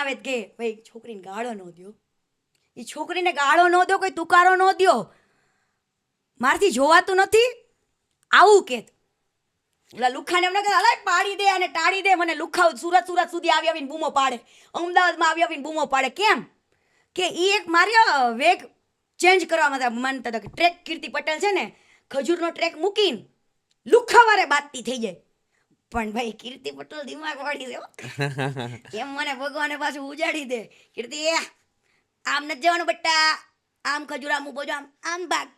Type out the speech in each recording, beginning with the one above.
આવે કે ભાઈ છોકરીને ગાળો ન દો, એ છોકરીને ગાળો ન દો, કોઈ તુકારો ન દો, મારથી જોવાતું નથી, આવું કે ઓલા લુખાને એમને કે અલાય પાડી દે અને ટાળી દે મને. લુખાવ સુરત સુધી આવી આવીને બૂમો પાડે, અમદાવાદમાં આવી આવીને બૂમો પાડે. કેમ કે એ એક મારી વેગ ચેન્જ કરવા માનતા હતા કે ટ્રેક કીર્તિ પટેલ છે ને ખજૂરનો ટ્રેક મૂકીને લુખાવારે બાતતી થઈ જાય. પણ ભાઈ કીર્તિ પટેલ દિમાગ વાળી છે એમ મને ભગવાને પાછું ઉજાડી દે. કીર્તિ આમ નથી જવાનું બટ્ટા, આમ ખજૂર આમ ઉભો આમ આમ ભાગ.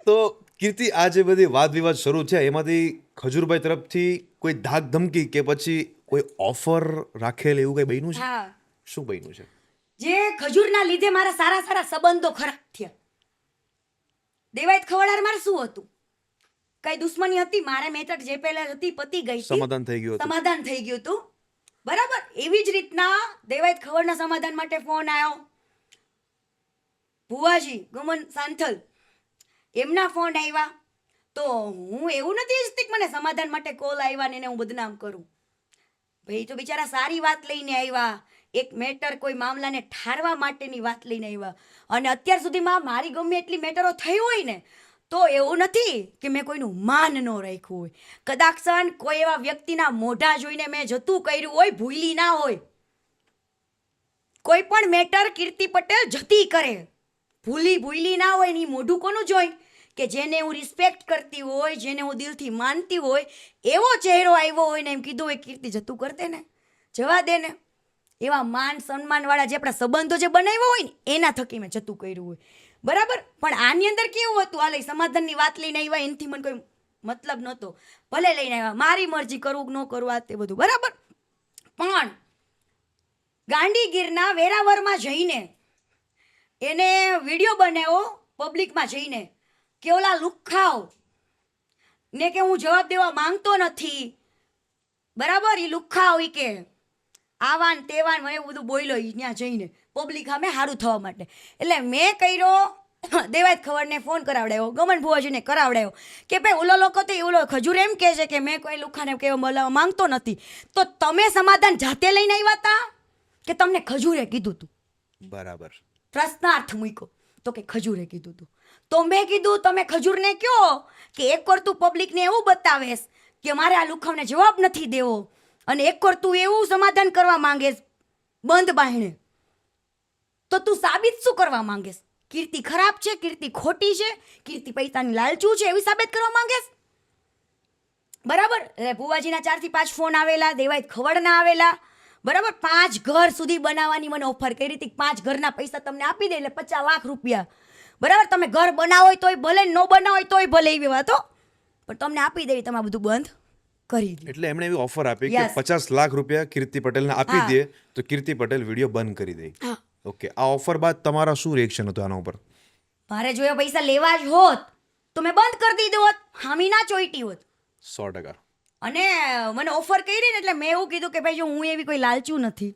તો કીર્તિ, આ જે બધી વાદ વિવાદ શરૂ છે એમાંથી ખજૂરભાઈ તરફથી કોઈ ધાક ધમકી કે પછી કોઈ ઓફર રાખેલ એવું કઈ બન્યું છે? હા, શું બન્યું છે? જે ખજૂરના લીધે મારા સારા સંબંધો ખરાબ થયા. દેવાયત ખવડાર મારે શું હતું, કઈ દુશ્મની હતી મારે? મેટર જે પહેલા હતી પતી ગઈ, સમાધાન થઈ ગયું હતું. સમાધાન થઈ ગયું હતું, બરાબર. એવી જ રીતના દેવાયત ખવડના સમાધાન માટે ફોન આવ્યો. ભુવાજી ગમન સાંથલ એમના ફોન આવ્યા. તો હું એવું નથી ઈચ્છતી કે મને સમાધાન માટે કોલ આવ્યા ને એને હું બદનામ કરું. ભાઈ તો બિચારા સારી વાત લઈને આવ્યા, એક મેટર કોઈ મામલાને ઠારવા માટેની વાત લઈને આવ્યા. અને અત્યાર સુધીમાં મારી ગમે એટલી મેટરો થઈ હોય ને તો એવું નથી કે મેં કોઈનું માન ન રાખ્યું હોય. કદાચન કોઈ એવા વ્યક્તિના મોઢા જોઈને મેં જતું કર્યું હોય, ભૂલી ના હોય. કોઈ પણ મેટર કીર્તિ પટેલ જતી કરે, ભૂલી ના હોય ને. મોઢું કોનું જોઈ કે જેને હું રિસ્પેક્ટ કરતી હોય, જેને હું દિલથી માનતી હોય, એવો ચહેરો આવ્યો હોય ને એમ કીધું હોય કીર્તિ જતું કરતે ને, જવા દે ને. એવા માન સન્માનવાળા જે આપણા સંબંધો જે બનાવ્યા હોય ને એના થકી મેં જતું કર્યું હોય, બરાબર. પણ આની અંદર કેવું હતું, હાલે સમાધાનની વાત લઈને આવ્યા, એનાથી મને કોઈ મતલબ નહોતો, ભલે લઈને આવ્યા, મારી મરજી કરવું કે ન કરવું આ તે બધું બરાબર. પણ ગાંધીગીરના વેરાવળમાં જઈને એને વિડીયો બનાવ્યો પબ્લિકમાં જઈને કે ઓલા લુખાવ ને કે હું જવાબ દેવા માંગતો નથી, બરાબર. એ લુખાવ ઈ કે આવાન તેવાન મને એવું બધું બોલ્યો ત્યાં જઈને પબ્લિક સામે સારું થવા માટે. એટલે મેં કર્યો દેવાયત ખવડને ફોન કરાવડાવ્યો, ગમન ભુવાજીને કરાવડાવ્યો કે ભાઈ ઓલો લોકો તો ઓલો ખજૂર એમ કહે છે કે મેં કોઈ લુખાને કહેવા બોલાવવા માંગતો નથી, તો તમે સમાધાન જાતે લઈને આવ્યા હતા કે તમને ખજૂરે કીધું હતું? બરાબર. પ્રશ્નાર્થ મૂક્યો તો કે ખજૂરે કીધું હતું. તો મેં કીધું તમે ખજૂરને કહો કે એક વાર તું પબ્લિકને એવું બતાવેશ કે મારે આ લુખાવને જવાબ નથી દેવો, અને એક વાર તું એવું સમાધાન કરવા માંગેશ બંધ બાયણે, તો તું સાબિત શું કરવા માંગેશ? કીર્તિ ખરાબ છે, કીર્તિ ખોટી છે, કીર્તિ પૈસાની લાલચું છે એવી સાબિત કરવા માંગેશ, બરાબર. એટલે ભુવાજીના 4 થી 5 ફોન આવેલા, દેવાયત ખવડના આવેલા, બરાબર. 5 ઘર સુધી બનાવવાની મને ઓફર કરી હતી, 5 ઘરના પૈસા તમને આપી દે એટલે 50 લાખ રૂપિયા, બરાબર. તમે ઘર બનાવો હોય તોય ભલે, ન બનાવો હોય તોય ભલે, એવી વાતો, પણ તમને આપી દેવી, તમે બધું બંધ કરી દે. એટલે એમણે એવી ઓફર આપી કે 50 લાખ રૂપિયા કીર્તિ પટેલને આપી દે તો કીર્તિ પટેલ વિડીયો બંધ કરી દે. ઓકે. આ ઓફર બાદ તમારા શું રિએક્શન હતું આના ઉપર? મારે જો એ પૈસા લેવા જ હોત તો મેં બંધ કરી દીધું હોત, હામી ના ચોઈટી હોત. 100%. અને મને ઓફર કરી ને એટલે મેં એવું કીધું કે ભાઈ જો હું એવી કોઈ લાલચું નથી,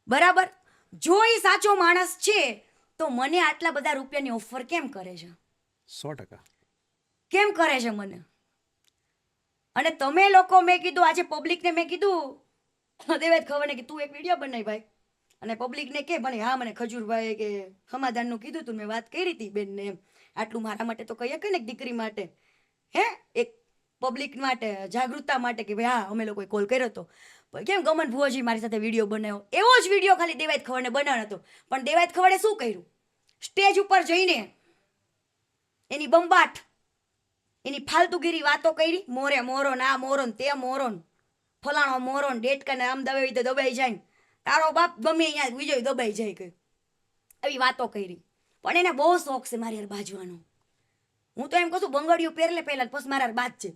બરાબર. જો એ સાચો માણસ છે તો મને આટલા બધા રૂપિયાની ઓફર કેમ કરે છે? 100%. કેમ કરે છે મને? અને તમે લોકો, મેં કીધું આજે પબ્લિકને મેં કીધું દેવાયત ખવડને કે તું એક વિડીયો બનાવી ભાઈ, અને પબ્લિકને કે ભલે હા મને ખજૂરભાઈ કે સમાધાનનું કીધું તું, મેં વાત કરી હતી બેનને એમ, આટલું મારા માટે તો કહીએ કે ને દીકરી માટે, હે એક પબ્લિક માટે જાગૃતતા માટે કે ભાઈ હા અમે લોકોએ કોલ કર્યો હતો. કેમ ગમન ભુવાજી મારી સાથે વિડીયો બનાવ્યો, એવો જ વિડીયો ખાલી દેવાયત ખવડને બનાવવાનો હતો. પણ દેવાયત ખવડે શું કર્યું? સ્ટેજ ઉપર જઈને એની બંબાટ, એની ફાલતુગીરી વાતો કરી, મોરે મોરો ના મોરો તે મોરો, ફલાણો મોરો, ડેટકાને આમ દબાવી તો દબાઈ જાય, તારો બાપ ગમે અહીંયા બીજો દબાઈ જાય, કે આવી વાતો કરી. પણ એને બહુ શોખ છે મારી યાર બાજવાનો. હું તો એમ કહું છું બંગડિયું પહેરલે પહેલા પછી મારા બાદ છે.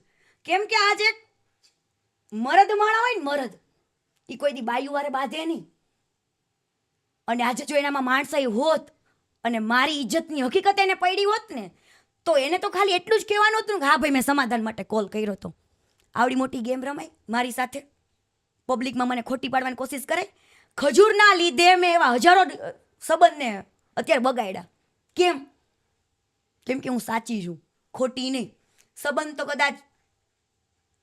કેમ કે આજે મરદ માણા હોય ને મરદ, એ કોઈ દી બાયું વારે બાંધે નહીં. અને આજે જો એનામાં માણસાઈ હોત અને મારી ઇજ્જતની હકીકત એને પડી હોત ને તો એને તો ખાલી એટલું જ કહેવાનું હતું કે હા ભાઈ મેં સમાધાન માટે કોલ કર્યો હતો. આવડી મોટી ગેમ રમાય મારી સાથે, પબ્લિકમાં મને ખોટી પાડવાની કોશિશ કરે. ખજૂરના લીધે મેં એવા હજારો સંબંધને અત્યારે બગાડ્યા. કેમ? કેમ કે હું સાચી છું, ખોટી નહીં. સંબંધ તો કદાચ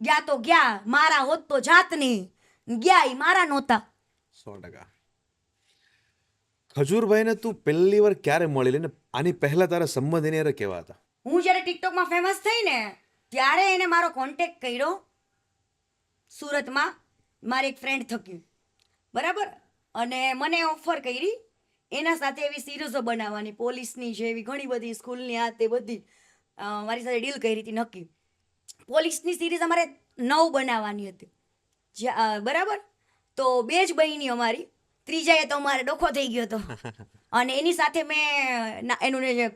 ગયા તો ગયા, મારા હોત તો જાતની, ગયા ઈ મારા નહોતા. 100%. ખજૂરભાઈને તું પહેલી વાર ક્યારે મળેલી ને આની પહેલા તારા સંબંધ એની હારે કેવા હતા? હું જ્યારે ટિકટોકમાં ફેમસ થઈ ને ત્યારે એને મારો કોન્ટેક્ટ કર્યો સુરતમાં મારી એક ફ્રેન્ડ થકી, બરાબર. અને મને ઓફર કરી એના સાથે એવી સિરીઝો બનાવવાની, પોલીસની છે એવી ઘણી બધી, સ્કૂલની આ તે બધી મારી સાથે ડીલ કરી હતી નક્કી. પોલીસની સિરીઝ અમારે 9 બનાવવાની હતી, બરાબર. તો 2 જ બની અમારી, ત્રીજાએ તો અમારે ડોખો થઈ ગયો હતો. અને એની સાથે મેં એનું જે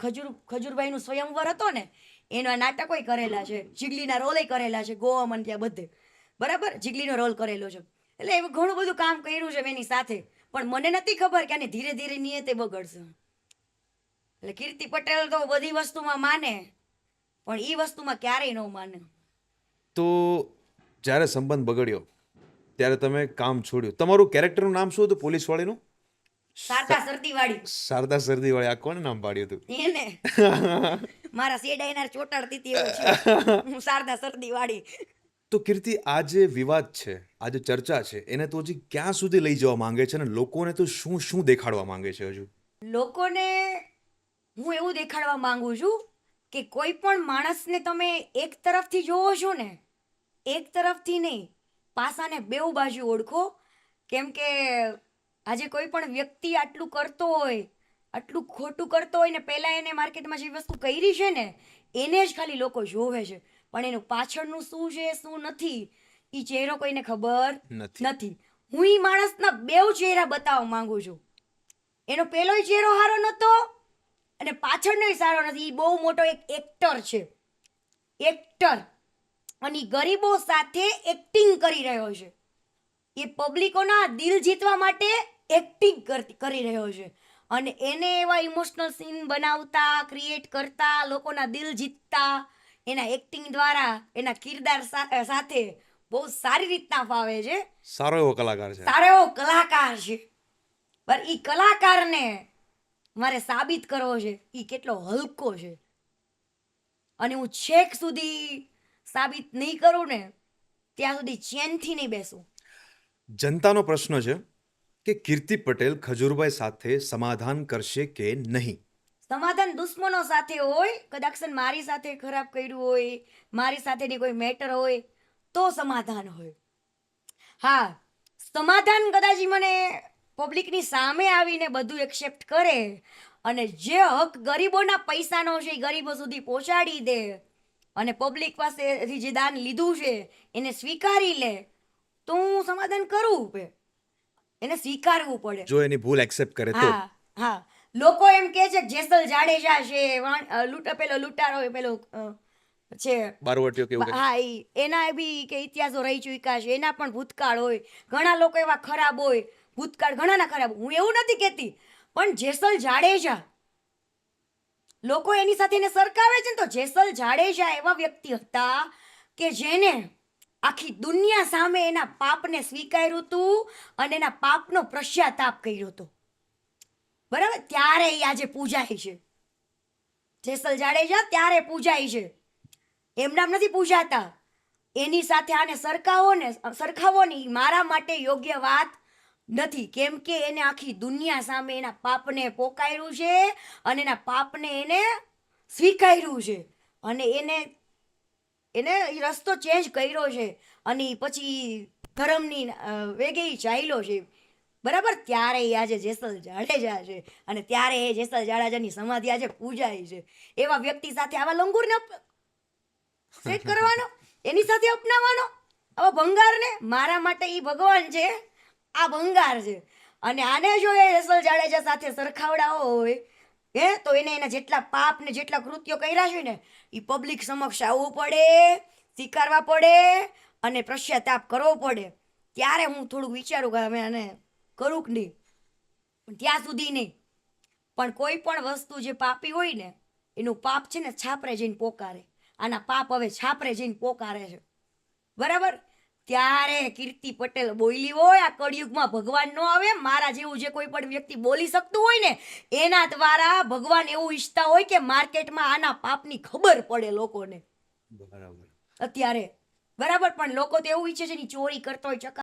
ખજૂરભાઈનું સ્વયંવર હતો ને એના નાટકોય કરેલા છે, જીગલીના રોલે કરેલા છે ગોવામાં ત્યાં બધે, બરાબર. જીગલીનો રોલ કરેલો છે, એટલે એવું ઘણું બધું કામ કર્યું છે એની સાથે. પણ મને નથી ખબર કે આને ધીરે ધીરે નિયતે બગડશે. એટલે કીર્તિ પટેલ તો બધી વસ્તુમાં માને, પણ એ વસ્તુમાં ક્યારેય ન માને. તો જ્યારે સંબંધ બગડ્યો ત્યારે તમે કામ છોડ્યું. તમારું કેરેક્ટરનું નામ શું હતું પોલીસવાળીનું? શારદા સરદીવાળી. શારદા સરદીવાળી. આ કોને નામ પાડ્યું હતું? એને મારા શેડાઈનાર ચોટાડતી હતી એવું છે. હું શારદા સરદીવાળી. તો કીર્તિ, આ જે વિવાદ છે, આ જે ચર્ચા છે, એને તો હજી ક્યાં સુધી લઈ જવા માંગે છે અને લોકોને તો શું શું દેખાડવા માંગે છે હજુ? લોકોને હું એવું દેખાડવા માંગુ છું કે કોઈ પણ માણસને તમે એક તરફથી જોવો છો ને, એક તરફથી નહીં, પાસાને બેઉ બાજુ ઓળખો. કેમ કે આજે કોઈ પણ વ્યક્તિ આટલું કરતો હોય, આટલું ખોટું કરતો હોય ને પહેલાં એને માર્કેટમાં જે વસ્તુ કરી છે ને એને જ ખાલી લોકો જોવે છે, પણ એનું પાછળનું શું છે શું નથી એ ચહેરો કોઈને ખબર નથી. હું એ માણસના બેઉ ચહેરા બતાવવા માંગુ છું. એનો પહેલોય ચહેરો સારો નહોતો અને પાછળનોય સારો નથી. એ બહુ મોટો એક એક્ટર છે, એક્ટર. અને ઈ ગરીબો સાથે એક્ટિંગ કરી રહ્યો છે. એ પબ્લિકોના દિલ જીતવા માટે એક્ટિંગ કરી રહ્યો છે. અને એને એવા ઇમોશનલ સીન બનાવતા, ક્રિએટ કરતા, લોકોના દિલ જીતતા એના એક્ટિંગ દ્વારા, એના કિરદાર સાથે બહુ સારી રીતના ફાવે છે. સારો એવો કલાકાર છે. સારો એવો કલાકાર છે. પણ ઈ કલાકારને મારે સાબિત કરવો છે ઈ કેટલો હલકો છે. અને હું છેક સુધી સાબિત નહીં કરું ને ત્યાં સુધી ચેનથી નહીં બેસું. જનતાનો પ્રશ્ન છે કે કીર્તિ પટેલ ખજૂરભાઈ સાથે સમાધાન કરશે કે નહીં? સમાધાન દુશ્મનો સાથે હોય, કદાચ મારી સાથે ખરાબ કર્યું હોય, મારી સાથેની કોઈ મેટર હોય તો સમાધાન હોય. હા, સમાધાન કદાચ મને પબ્લિકની સામે આવીને બધું એક્સેપ્ટ કરે અને જે હક ગરીબોના પૈસાનો છે એ ગરીબો સુધી પહોંચાડી દે અને પબ્લિક પાસેથી જે દાન લીધું છે એને સ્વીકારી લે તો હું સમાધાન કરું. એને સ્વીકારવું પડે જો એની ભૂલ એક્સેપ્ટ કરે તો. હા હા. લોકો એમ કહે છે જેસલ જાડેજા છે, પેલો લૂંટારો પેલો છે બારવટીયો કેવું? હા, એના બી કે ઇતિહાસો રહી ચૂક્યા છે, એના પણ ભૂતકાળ હોય. ઘણા લોકો એવા ખરાબ હોય, ભૂતકાળ ઘણાના ખરાબ. હું એવું નથી કહેતી, પણ જેસલ જાડેજા લોકો એની સાથે એને સરખાવે છે ને, તો જેસલ જાડેજા એવા વ્યક્તિ હતા કે જેને આખી દુનિયા સામે એના પાપને સ્વીકાર્યું હતું અને એના પાપનો પશ્ચાતાપ કર્યો હતો, બરાબર. ત્યારે એ આજે પૂજાય છે. જેસલ જાડેજા ત્યારે પૂજાય છે, એમ નામ નથી પૂજાતા. એની સાથે આને સરખાવો ને મારા માટે યોગ્ય વાત નથી. કેમ કે એને આખી દુનિયા સામે એના પાપને પોકાર્યું છે અને એના પાપને એને સ્વીકાર્યું છે અને એને રસ્તો ચેન્જ કર્યો છે અને પછી ધર્મની વેગે ચાલ્યો છે, બરાબર. ત્યારે એ આજે જેસલ જાડેજા છે અને ત્યારે એ જેસલ જાડેજાની સમાધિ આજે પૂજાય છે. એવા વ્યક્તિ સાથે આવા લંગુરને સેટ કરવાનો, એની સાથે અપનાવવાનો, આવા ભંગારને, મારા માટે એ ભગવાન છે, આ ભંગાર છે. અને આને જો એ જેસલ જાડેજા સાથે સરખાવડાવો હોય તો એને એના જેટલા પાપ ને જેટલા કૃત્યો કર્યા છે ને એ પબ્લિક સમક્ષ આવવું પડે, સ્વીકારવા પડે અને પશ્ચાતાપ કરવો પડે. ત્યારે હું થોડુંક વિચારું કે અમે આને કરું કે નહીં, પણ ત્યાં સુધી નહીં. પણ કોઈ પણ વસ્તુ જે પાપી હોય ને એનું પાપ છે ને છાપરે જઈને પોકારે. આના પાપ હવે છાપરે જઈને પોકારે છે, બરાબર. ત્યારે કીર્તિ પટેલ બોલી હોય આ કળિયુગમાં ભગવાન ન આવે, મારા જેવું જે કોઈ પણ વ્યક્તિ બોલી શકતું હોય ને એના દ્વારા ભગવાન એવું ઈચ્છતા હોય કે માર્કેટમાં આના પાપની ખબર પડે લોકોને બરાબર. અત્યારે, બરાબર, પણ લોકો તો એવું ઈચ્છે છે ને ઈ ચોરી કરતો હોય,